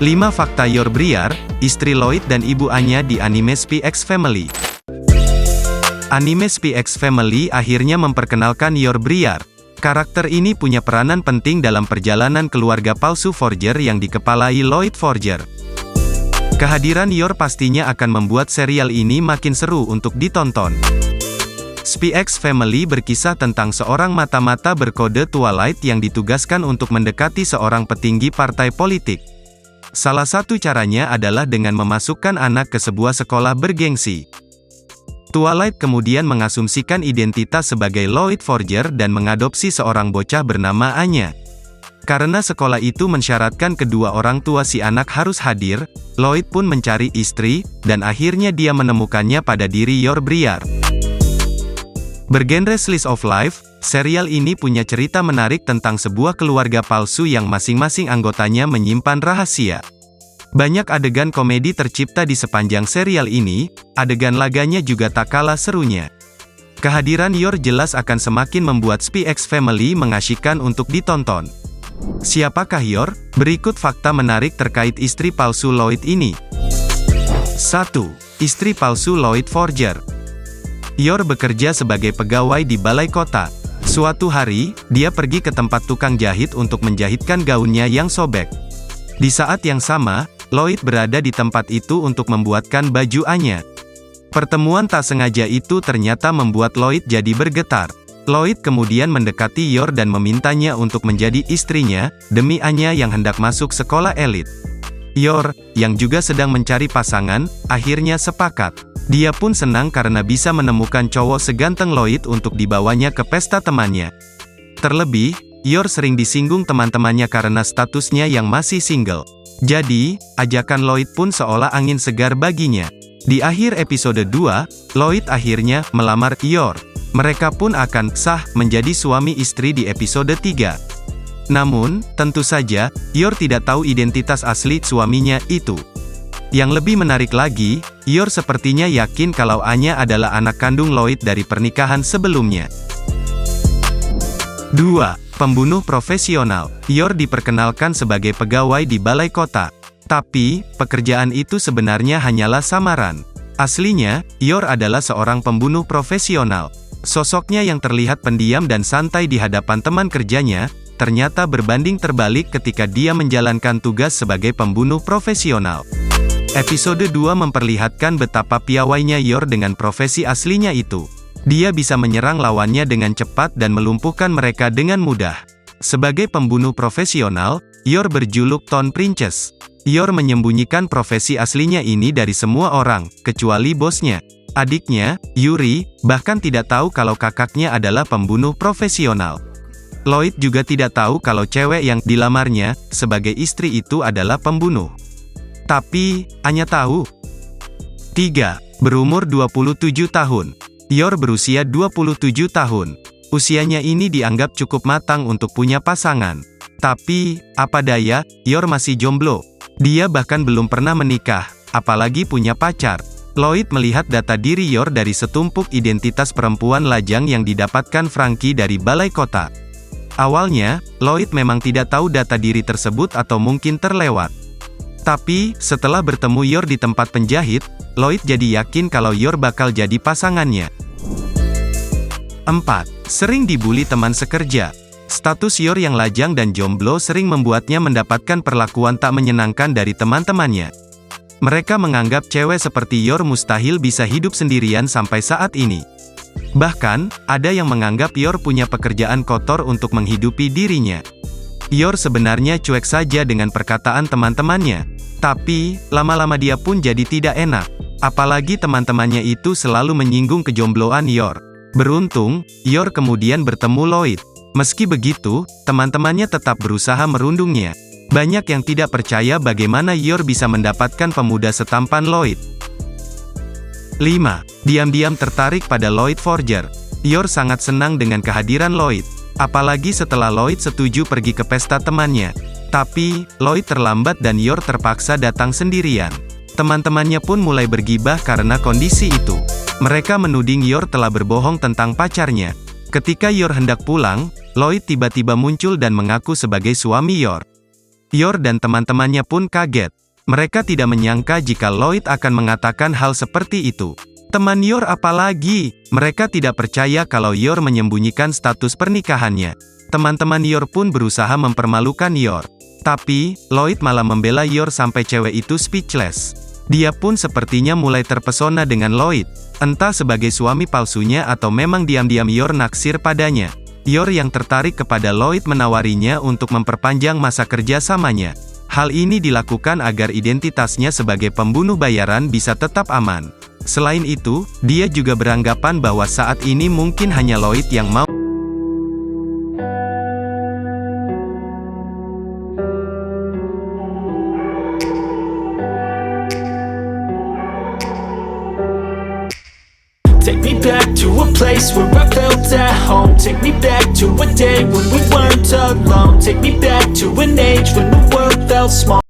5 fakta Yor Briar, istri Lloyd dan ibu Anya di anime Spy X Family. Anime Spy X Family akhirnya memperkenalkan Yor Briar. Karakter ini punya peranan penting dalam perjalanan keluarga palsu Forger yang dikepalai Lloyd Forger. Kehadiran Yor pastinya akan membuat serial ini makin seru untuk ditonton. Spy X Family berkisah tentang seorang mata-mata berkode Twilight yang ditugaskan untuk mendekati seorang petinggi partai politik. Salah satu caranya adalah dengan memasukkan anak ke sebuah sekolah bergengsi. Twilight kemudian mengasumsikan identitas sebagai Lloyd Forger dan mengadopsi seorang bocah bernama Anya. Karena sekolah itu mensyaratkan kedua orang tua si anak harus hadir, Lloyd pun mencari istri, dan akhirnya dia menemukannya pada diri Yor Briar. Bergenre slice of life, serial ini punya cerita menarik tentang sebuah keluarga palsu yang masing-masing anggotanya menyimpan rahasia. Banyak adegan komedi tercipta di sepanjang serial ini, adegan laganya juga tak kalah serunya. Kehadiran Yor jelas akan semakin membuat Spy X Family mengasyikkan untuk ditonton. Siapakah Yor? Berikut fakta menarik terkait istri palsu Lloyd ini. 1. Istri palsu Lloyd Forger. Yor bekerja sebagai pegawai di balai kota. Suatu hari, dia pergi ke tempat tukang jahit untuk menjahitkan gaunnya yang sobek. Di saat yang sama, Lloyd berada di tempat itu untuk membuatkan baju Anya. Pertemuan tak sengaja itu ternyata membuat Lloyd jadi bergetar. Lloyd kemudian mendekati Yor dan memintanya untuk menjadi istrinya, demi Anya yang hendak masuk sekolah elit. Yor, yang juga sedang mencari pasangan, akhirnya sepakat. Dia pun senang karena bisa menemukan cowok seganteng Lloyd untuk dibawanya ke pesta temannya. Terlebih, Yor sering disinggung teman-temannya karena statusnya yang masih single. Jadi, ajakan Lloyd pun seolah angin segar baginya. Di akhir episode 2, Lloyd akhirnya melamar Yor. Mereka pun akan sah menjadi suami istri di episode 3. Namun, tentu saja, Yor tidak tahu identitas asli suaminya itu. Yang lebih menarik lagi, Yor sepertinya yakin kalau Anya adalah anak kandung Lloyd dari pernikahan sebelumnya. 2. Pembunuh profesional. Yor diperkenalkan sebagai pegawai di balai kota. Tapi, pekerjaan itu sebenarnya hanyalah samaran. Aslinya, Yor adalah seorang pembunuh profesional. Sosoknya yang terlihat pendiam dan santai di hadapan teman kerjanya, ternyata berbanding terbalik ketika dia menjalankan tugas sebagai pembunuh profesional. Episode 2 memperlihatkan betapa piawainya Yor dengan profesi aslinya itu. Dia bisa menyerang lawannya dengan cepat dan melumpuhkan mereka dengan mudah. Sebagai pembunuh profesional, Yor berjuluk Tone Princess. Yor menyembunyikan profesi aslinya ini dari semua orang, kecuali bosnya. Adiknya, Yuri, bahkan tidak tahu kalau kakaknya adalah pembunuh profesional. Lloyd juga tidak tahu kalau cewek yang dilamarnya sebagai istri itu adalah pembunuh. Tapi, Anya tahu. 3. Berumur 27 tahun. Yor berusia 27 tahun. Usianya ini dianggap cukup matang untuk punya pasangan. Tapi, apa daya, Yor masih jomblo. Dia bahkan belum pernah menikah, apalagi punya pacar. Lloyd melihat data diri Yor dari setumpuk identitas perempuan lajang yang didapatkan Frankie dari balai kota. Awalnya, Lloyd memang tidak tahu data diri tersebut atau mungkin terlewat. Tapi, setelah bertemu Yor di tempat penjahit, Lloyd jadi yakin kalau Yor bakal jadi pasangannya. 4. Sering dibully teman sekerja. Status Yor yang lajang dan jomblo sering membuatnya mendapatkan perlakuan tak menyenangkan dari teman-temannya. Mereka menganggap cewek seperti Yor mustahil bisa hidup sendirian sampai saat ini. Bahkan, ada yang menganggap Yor punya pekerjaan kotor untuk menghidupi dirinya. Yor sebenarnya cuek saja dengan perkataan teman-temannya. Tapi, lama-lama dia pun jadi tidak enak. Apalagi teman-temannya itu selalu menyinggung kejombloan Yor. Beruntung, Yor kemudian bertemu Lloyd. Meski begitu, teman-temannya tetap berusaha merundungnya. Banyak yang tidak percaya bagaimana Yor bisa mendapatkan pemuda setampan Lloyd. 5. Diam-diam tertarik pada Lloyd Forger. Yor sangat senang dengan kehadiran Lloyd. Apalagi setelah Lloyd setuju pergi ke pesta temannya. Tapi, Lloyd terlambat dan Yor terpaksa datang sendirian. Teman-temannya pun mulai bergibah karena kondisi itu. Mereka menuding Yor telah berbohong tentang pacarnya. Ketika Yor hendak pulang, Lloyd tiba-tiba muncul dan mengaku sebagai suami Yor. Yor dan teman-temannya pun kaget. Mereka tidak menyangka jika Lloyd akan mengatakan hal seperti itu. Teman Yor apalagi? Mereka tidak percaya kalau Yor menyembunyikan status pernikahannya. Teman-teman Yor pun berusaha mempermalukan Yor. Tapi, Lloyd malah membela Yor sampai cewek itu speechless. Dia pun sepertinya mulai terpesona dengan Lloyd. Entah sebagai suami palsunya atau memang diam-diam Yor naksir padanya. Yor yang tertarik kepada Lloyd menawarinya untuk memperpanjang masa kerja samanya. Hal ini dilakukan agar identitasnya sebagai pembunuh bayaran bisa tetap aman. Selain itu, dia juga beranggapan bahwa saat ini mungkin hanya Lloyd yang mau Take me back to a place where I felt at home. Take me back to a day when we weren't alone. Take me back to an age when the world felt small.